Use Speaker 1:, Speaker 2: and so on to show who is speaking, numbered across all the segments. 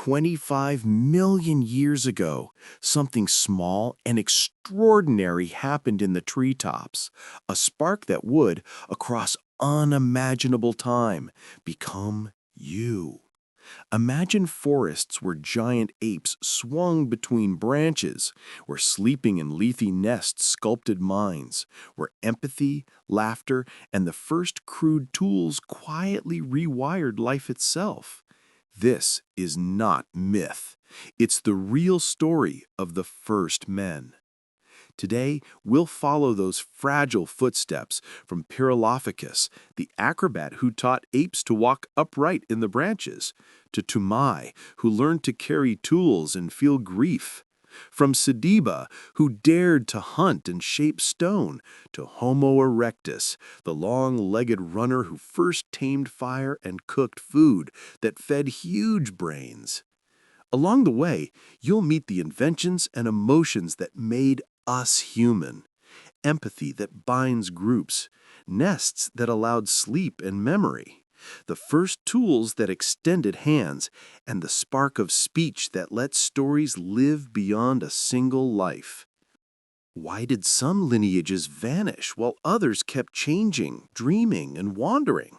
Speaker 1: 25 million years ago, something small and extraordinary happened in the treetops, a spark that would, across unimaginable time, become you. Imagine forests where giant apes swung between branches, where sleeping in leafy nests sculpted minds, where empathy, laughter, and the first crude tools quietly rewired life itself. This is not myth. It's the real story of the first men. Today, we'll follow those fragile footsteps from Pierolapithecus, the acrobat who taught apes to walk upright in the branches, to Toumai, who learned to carry tools and feel grief, from Sediba, who dared to hunt and shape stone, to Homo erectus, the long-legged runner who first tamed fire and cooked food that fed huge brains. Along the way, you'll meet the inventions and emotions that made us human, empathy that binds groups, nests that allowed sleep and memory, the first tools that extended hands, and the spark of speech that let stories live beyond a single life. Why did some lineages vanish while others kept changing, dreaming, and wandering?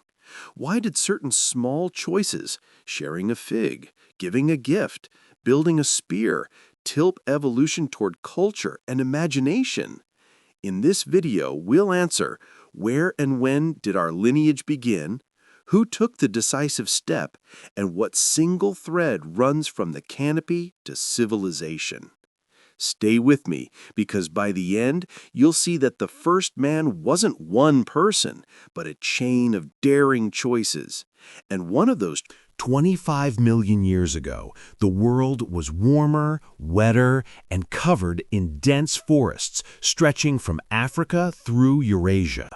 Speaker 1: Why did certain small choices, sharing a fig, giving a gift, building a spear, tilt evolution toward culture and imagination? In this video, we'll answer where and when did our lineage begin, who took the decisive step, and what single thread runs from the canopy to civilization. Stay with me, because by the end, you'll see that the first man wasn't one person, but a chain of daring choices. And one of those 25 million years ago, the world was warmer, wetter, and covered in dense forests stretching from Africa through Eurasia.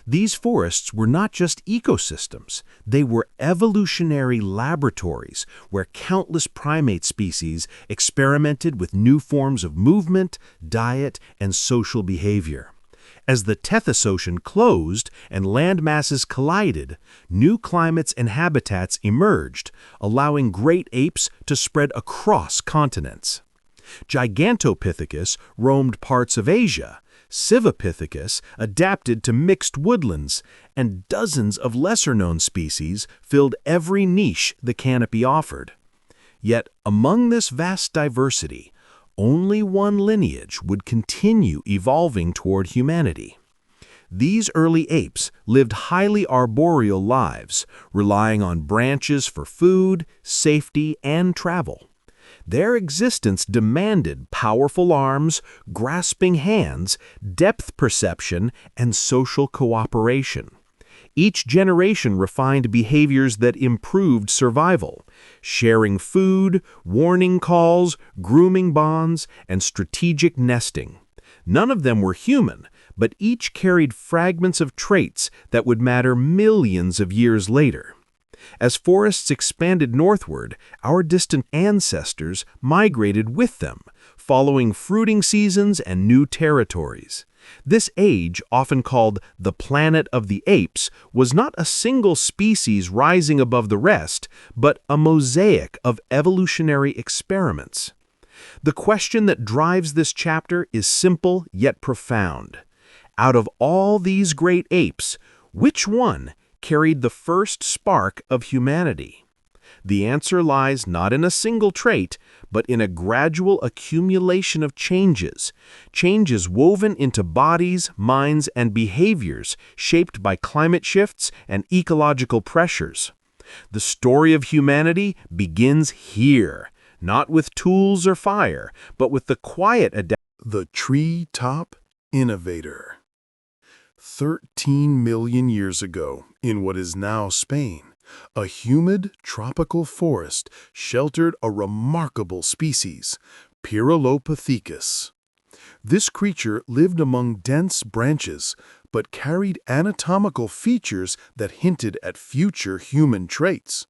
Speaker 1: These forests were not just ecosystems, they were evolutionary laboratories where countless primate species experimented with new forms of movement, diet, and social behavior. As the Tethys Ocean closed and land masses collided, new climates and habitats emerged, allowing great apes to spread across continents. Gigantopithecus roamed parts of Asia, Civipithecus adapted to mixed woodlands, and dozens of lesser-known species filled every niche the canopy offered. Yet, among this vast diversity, only one lineage would continue evolving toward humanity. These early apes lived highly arboreal lives, relying on branches for food, safety, and travel. Their existence demanded powerful arms, grasping hands, depth perception, and social cooperation. Each generation refined behaviors that improved survival, sharing food, warning calls, grooming bonds, and strategic nesting. None of them were human, but each carried fragments of traits that would matter millions of years later. As forests expanded northward, our distant ancestors migrated with them, following fruiting seasons and new territories. This age, often called the planet of the apes, was not a single species rising above the rest, but a mosaic of evolutionary experiments. The question that drives this chapter is simple yet profound. Out of all these great apes, which one carried the first spark of humanity? The answer lies not in a single trait, but in a gradual accumulation of changes woven into bodies, minds, and behaviors shaped by climate shifts and ecological pressures. The story of humanity begins here, not with tools or fire, but with the quiet
Speaker 2: The treetop innovator. 13 million years ago, in what is now Spain, a humid tropical forest sheltered a remarkable species, Pierolapithecus. This creature lived among dense branches, but carried anatomical features that hinted at future human traits.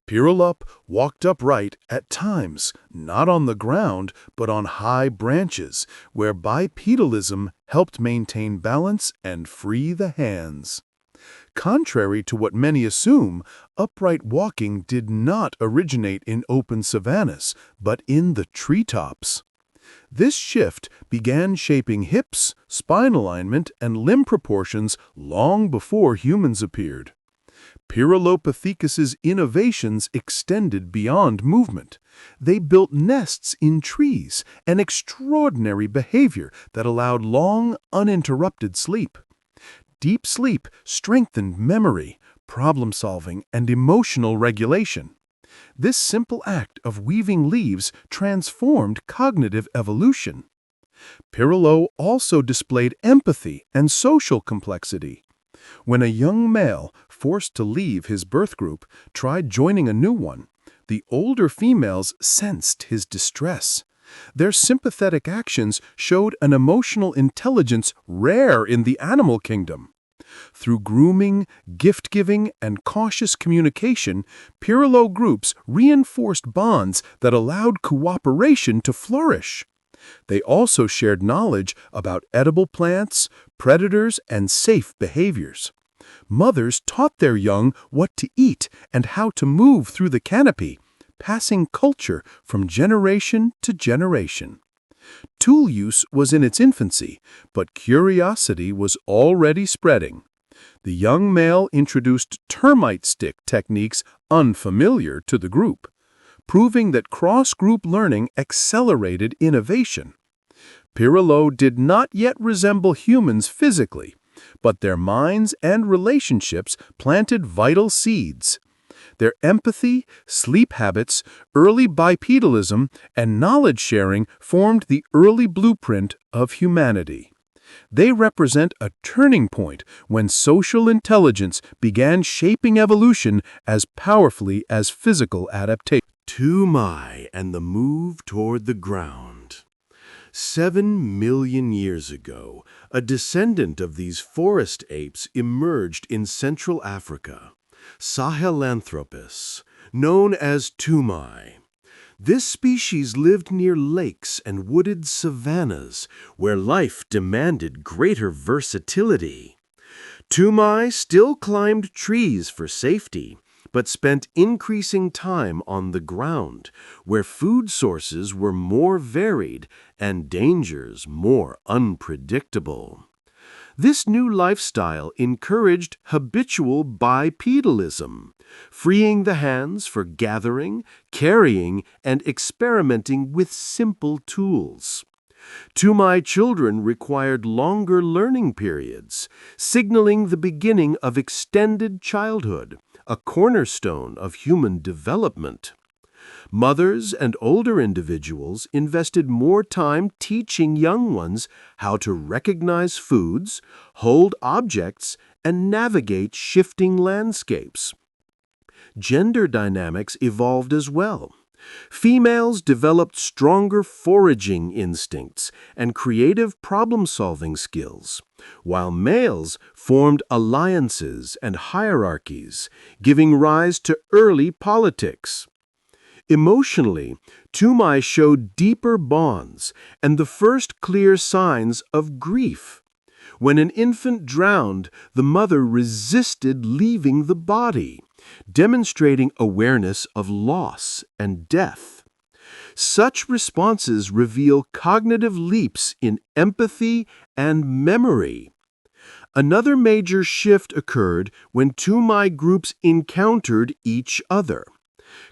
Speaker 2: Pierolap walked upright at times, not on the ground, but on high branches, where bipedalism helped maintain balance and free the hands. Contrary to what many assume, upright walking did not originate in open savannas, but in the treetops. This shift began shaping hips, spine alignment, and limb proportions long before humans appeared. Pierolapithecus's innovations extended beyond movement. They built nests in trees, an extraordinary behavior that allowed long, uninterrupted sleep. Deep sleep strengthened memory, problem-solving, and emotional regulation. This simple act of weaving leaves transformed cognitive evolution. Pierrot also displayed empathy and social complexity. When a young male, forced to leave his birth group, tried joining a new one, the older females sensed his distress. Their sympathetic actions showed an emotional intelligence rare in the animal kingdom. Through grooming, gift-giving, and cautious communication, Pierrot groups reinforced bonds that allowed cooperation to flourish. They also shared knowledge about edible plants, predators, and safe behaviors. Mothers taught their young what to eat and how to move through the canopy, passing culture from generation to generation. Tool use was in its infancy, but curiosity was already spreading. The young male introduced termite stick techniques unfamiliar to the group, proving that cross-group learning accelerated innovation. Pierrot did not yet resemble humans physically, but their minds and relationships planted vital seeds. Their empathy, sleep habits, early bipedalism, and knowledge sharing formed the early blueprint of humanity. They represent a turning point when social intelligence began shaping evolution as powerfully as physical adaptation.
Speaker 1: Toumai and the move toward the ground. 7 million years ago, a descendant of these forest apes emerged in Central Africa, Sahelanthropus, known as Toumai. This species lived near lakes and wooded savannas, where life demanded greater versatility. Toumai still climbed trees for safety, but spent increasing time on the ground, where food sources were more varied and dangers more unpredictable. This new lifestyle encouraged habitual bipedalism, freeing the hands for gathering, carrying, and experimenting with simple tools. Toumai children required longer learning periods, signaling the beginning of extended childhood, a cornerstone of human development. Mothers and older individuals invested more time teaching young ones how to recognize foods, hold objects, and navigate shifting landscapes. Gender dynamics evolved as well. Females developed stronger foraging instincts and creative problem-solving skills, while males formed alliances and hierarchies, giving rise to early politics. Emotionally, Toumai showed deeper bonds and the first clear signs of grief. When an infant drowned, the mother resisted leaving the body, demonstrating awareness of loss and death. Such responses reveal cognitive leaps in empathy and memory. Another major shift occurred when Toumai groups encountered each other.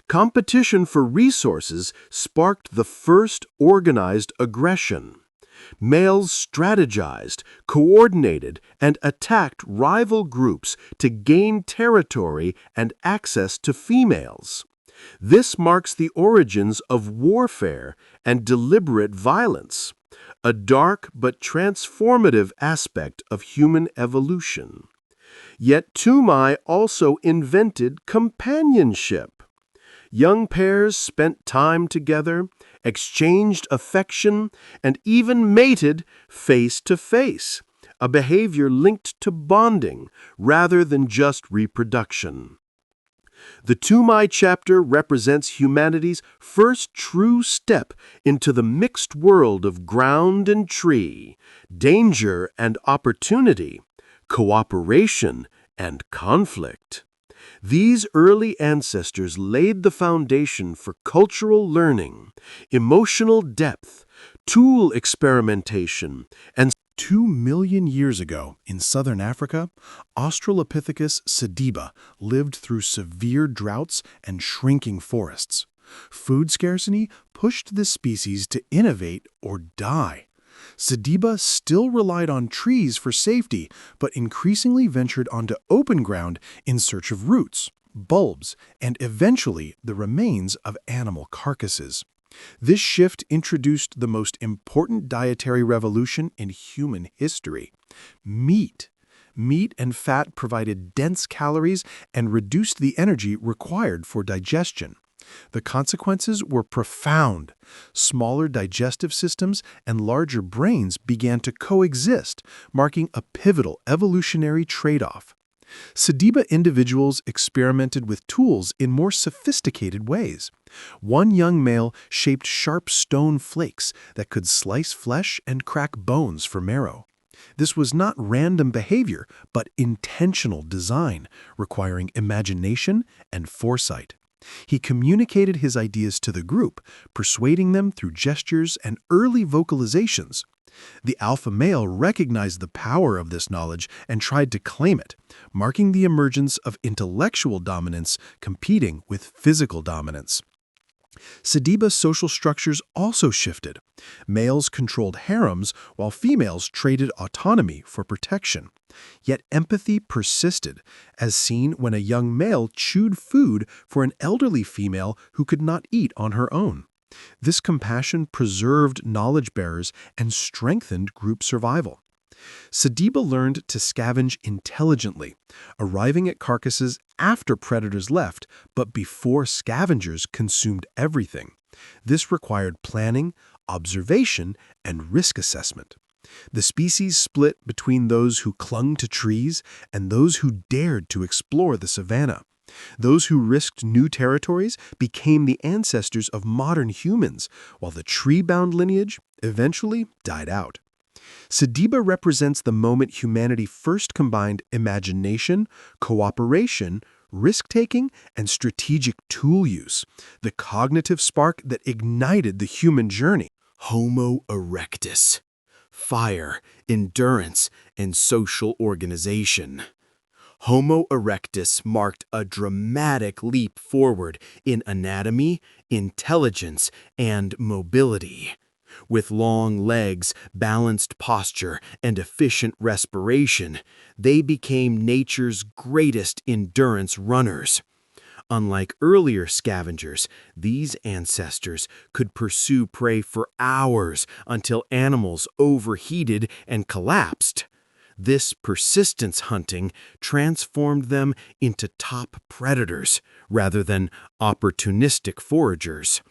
Speaker 1: Competition for resources sparked the first organized aggression. Males strategized, coordinated, and attacked rival groups to gain territory and access to females. This marks the origins of warfare and deliberate violence, a dark but transformative aspect of human evolution. Yet Toumai also invented companionship. Young pairs spent time together, exchanged affection, and even mated face to face, a behavior linked to bonding rather than just reproduction. The Toumai chapter represents humanity's first true step into the mixed world of ground and tree, danger and opportunity, cooperation
Speaker 3: and conflict. These early ancestors laid the foundation for cultural learning, emotional depth, tool experimentation, and
Speaker 2: 2 million years ago, in southern Africa, Australopithecus sediba lived through severe droughts and shrinking forests. Food scarcity pushed this species to innovate or die. Sediba still relied on trees for safety, but increasingly ventured onto open ground in search of roots, bulbs, and eventually the remains of animal carcasses. This shift introduced the most important dietary revolution in human history: meat. Meat and fat provided dense calories and reduced the energy required for digestion. The consequences were profound. Smaller digestive systems and larger brains began to coexist, marking a pivotal evolutionary trade-off. Sediba individuals experimented with tools in more sophisticated ways. One young male shaped sharp stone flakes that could slice flesh and crack bones for marrow. This was not random behavior, but intentional design, requiring imagination and foresight. He communicated his ideas to the group, persuading them through gestures and early vocalizations. The alpha male recognized the power of this knowledge and tried to claim it, marking the emergence of intellectual dominance competing with physical dominance. Sediba's social structures also shifted. Males controlled harems while females traded autonomy for protection. Yet empathy persisted, as seen when a young male chewed food for an elderly female who could not eat on her own. This compassion preserved knowledge bearers and strengthened group survival. Sediba learned to scavenge intelligently, arriving at carcasses after predators left, but before scavengers consumed everything. This required planning, observation, and risk assessment. The species split between those who clung to trees and those who dared to explore the savanna. Those who risked new territories became the ancestors of modern humans, while the tree-bound lineage eventually died out. Sediba represents the moment humanity first combined imagination, cooperation, risk-taking, and strategic tool use, the cognitive spark that ignited the human journey.
Speaker 1: Homo erectus. Fire, endurance, and social organization. Homo erectus marked a dramatic leap forward in anatomy, intelligence, and mobility. With long legs, balanced posture, and efficient respiration, they became nature's greatest endurance runners. Unlike earlier scavengers, these ancestors could pursue prey for hours until animals overheated and collapsed. This persistence hunting transformed them into top predators rather than opportunistic foragers.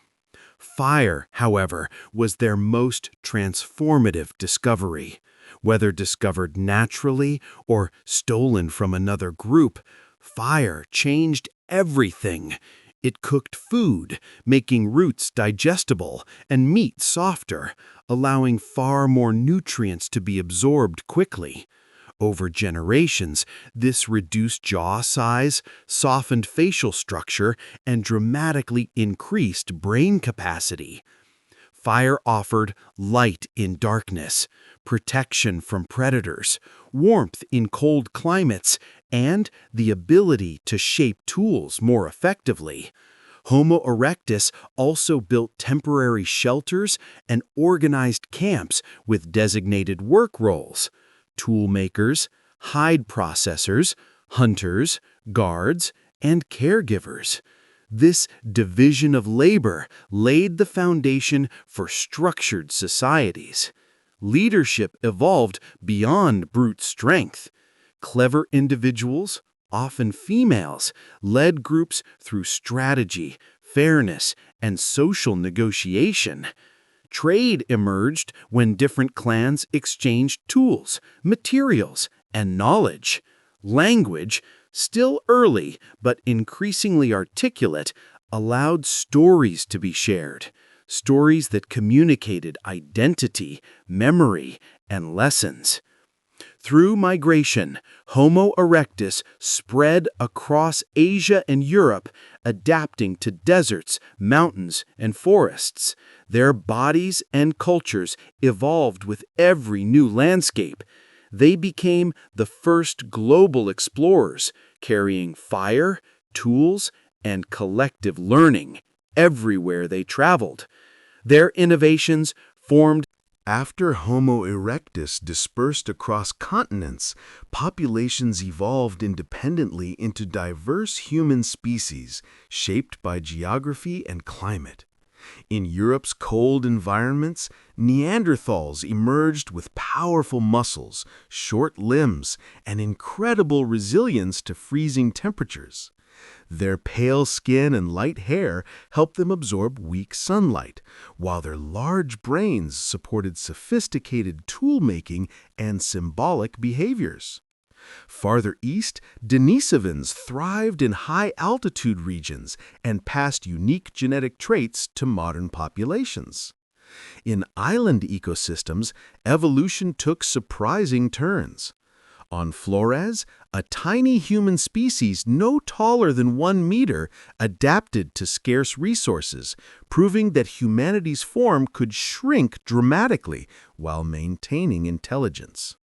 Speaker 1: Fire, however, was their most transformative discovery. Whether discovered naturally or stolen from another group, fire changed everything. It cooked food, making roots digestible and meat softer, allowing far more nutrients to be absorbed quickly. Over generations, this reduced jaw size, softened facial structure, and dramatically increased brain capacity. Fire offered light in darkness, protection from predators, warmth in cold climates, and the ability to shape tools more effectively. Homo erectus also built temporary shelters and organized camps with designated work roles: tool makers, hide processors, hunters, guards, and caregivers. This division of labor laid the foundation for structured societies. Leadership evolved beyond brute strength. Clever individuals, often females, led groups through strategy, fairness, and social negotiation. Trade emerged when different clans exchanged tools, materials, and knowledge. Language, still early but increasingly articulate, allowed stories to be shared, stories that communicated identity, memory, and lessons. Through migration, Homo erectus spread across Asia and Europe, adapting to deserts, mountains, and forests. Their bodies and cultures evolved with every new landscape. They became the first global explorers, carrying fire, tools, and collective learning everywhere they traveled. Their innovations formed.
Speaker 2: After Homo erectus dispersed across continents, populations evolved independently into diverse human species shaped by geography and climate. In Europe's cold environments, Neanderthals emerged with powerful muscles, short limbs, and incredible resilience to freezing temperatures. Their pale skin and light hair helped them absorb weak sunlight, while their large brains supported sophisticated tool-making and symbolic behaviors. Farther east, Denisovans thrived in high-altitude regions and passed unique genetic traits to modern populations. In island ecosystems, evolution took surprising turns. On Flores, a tiny human species no taller than 1 meter adapted to scarce resources, proving that humanity's form could shrink dramatically while maintaining intelligence.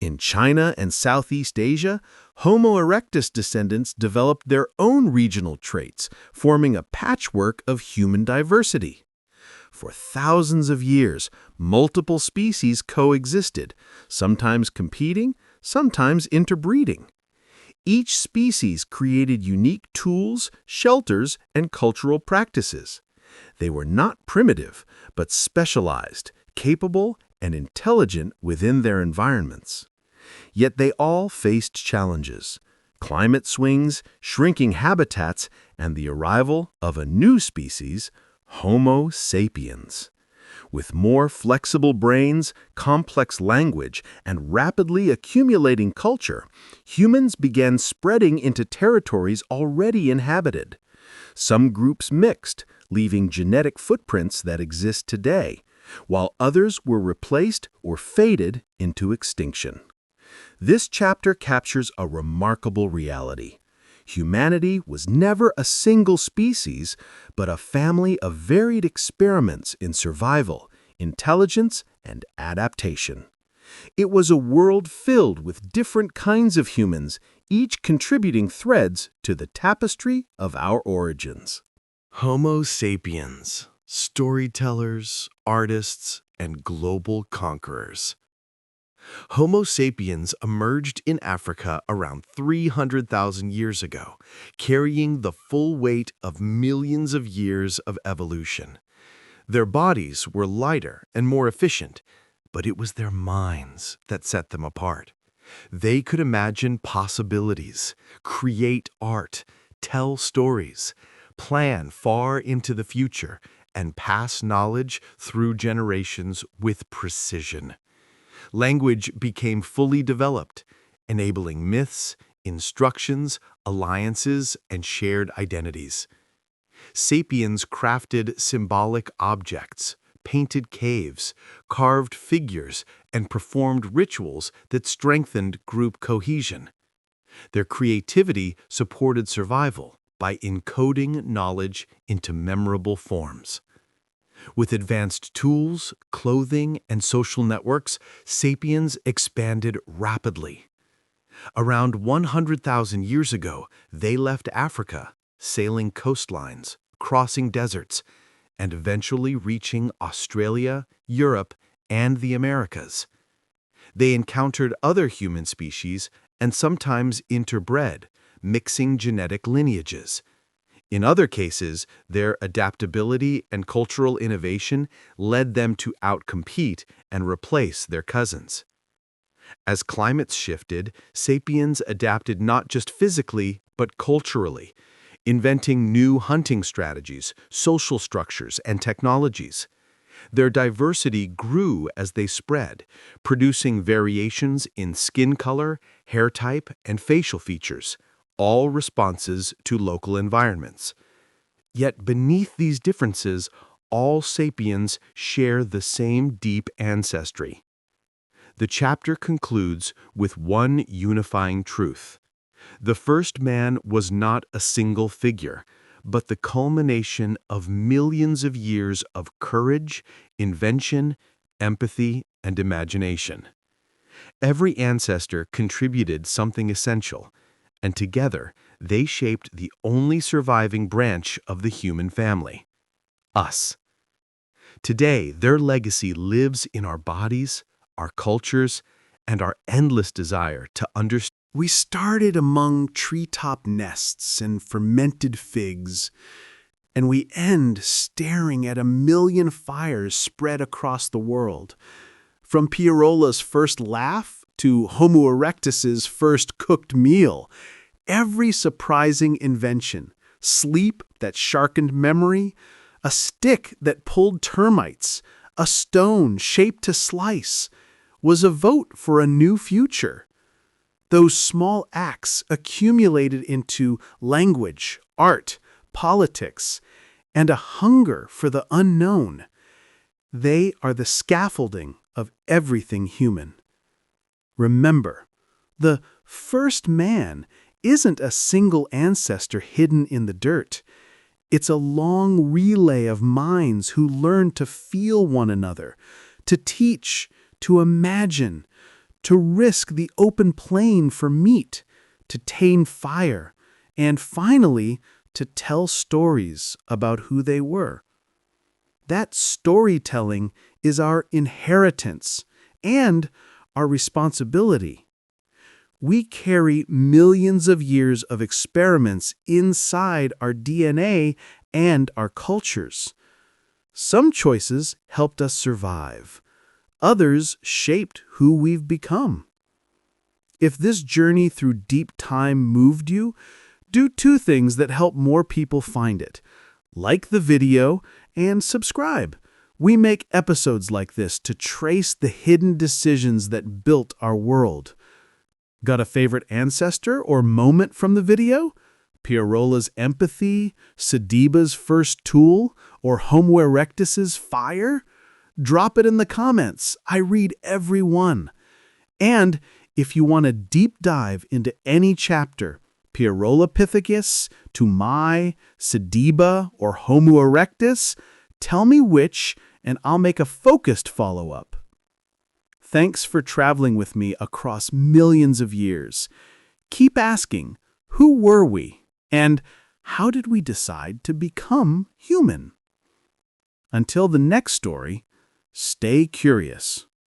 Speaker 2: In China and Southeast Asia, Homo erectus descendants developed their own regional traits, forming a patchwork of human diversity. For thousands of years, multiple species coexisted, sometimes competing, sometimes interbreeding. Each species created unique tools, shelters, and cultural practices. They were not primitive, but specialized, capable, and intelligent within their environments. Yet they all faced challenges: climate swings, shrinking habitats, and the arrival of a new species, Homo sapiens. With more flexible brains, complex language, and rapidly accumulating culture, humans began spreading into territories already inhabited. Some groups mixed, leaving genetic footprints that exist today, while others were replaced or faded into extinction. This chapter captures a remarkable reality. Humanity was never a single species, but a family of varied experiments in survival, intelligence, and adaptation. It was a world filled with different kinds of humans, each contributing threads to the tapestry of our origins.
Speaker 1: Homo sapiens, storytellers, artists, and global conquerors. Homo sapiens emerged in Africa around 300,000 years ago, carrying the full weight of millions of years of evolution. Their bodies were lighter and more efficient, but it was their minds that set them apart. They could imagine possibilities, create art, tell stories, plan far into the future, and pass knowledge through generations with precision. Language became fully developed, enabling myths, instructions, alliances, and shared identities. Sapiens crafted symbolic objects, painted caves, carved figures, and performed rituals that strengthened group cohesion. Their creativity supported survival by encoding knowledge into memorable forms. With advanced tools, clothing, and social networks, sapiens expanded rapidly. Around 100,000 years ago, they left Africa, sailing coastlines, crossing deserts, and eventually reaching Australia, Europe, and the Americas. They encountered other human species and sometimes interbred, mixing genetic lineages. In other cases, their adaptability and cultural innovation led them to outcompete and replace their cousins. As climates shifted, sapiens adapted not just physically, but culturally, inventing new hunting strategies, social structures, and technologies. Their diversity grew as they spread, producing variations in skin color, hair type, and facial features, all responses to local environments. Yet beneath these differences, all sapiens share the same deep ancestry.
Speaker 3: the chapter concludes with one unifying truth. The first man was not a single figure, but the culmination of millions of years of courage, invention, empathy, and imagination. Every ancestor contributed something essential, and together they shaped the only surviving branch of the human family, us. Today, their legacy lives in our bodies, our cultures, and our endless desire to understand.
Speaker 1: We started among treetop nests and fermented figs, and we end staring at a million fires spread across the world. From Pierola's first laugh to Homo erectus's first cooked meal, every surprising invention, sleep that sharpened memory, a stick that pulled termites, a stone shaped to slice, was a vote for a new future. Those small acts accumulated into language, art, politics, and a hunger for the unknown. They are the scaffolding of everything human. Remember, the first man isn't a single ancestor hidden in the dirt. It's a long relay of minds who learned to feel one another, to teach, to imagine, to risk the open plain for meat, to tame fire, and finally, to tell stories about who they were. That storytelling is our inheritance and our responsibility. We carry millions of years of experiments inside our DNA and our cultures. Some choices helped us survive. Others shaped who we've become. If this journey through deep time moved you, do two things that help more people find it. Like the video and subscribe. We make episodes like this to trace the hidden decisions that built our world. Got a favorite ancestor or moment from the video? Pierola's empathy, Sediba's first tool, or Homo erectus's fire? Drop it in the comments. I read every one. And if you want a deep dive into any chapter, Pierolapithecus, Toumai, Sediba, or Homo erectus, tell me which, and I'll make a focused follow-up. Thanks for traveling with me across millions of years. Keep asking, who were we? And how did we decide to become human? Until the next story, stay curious.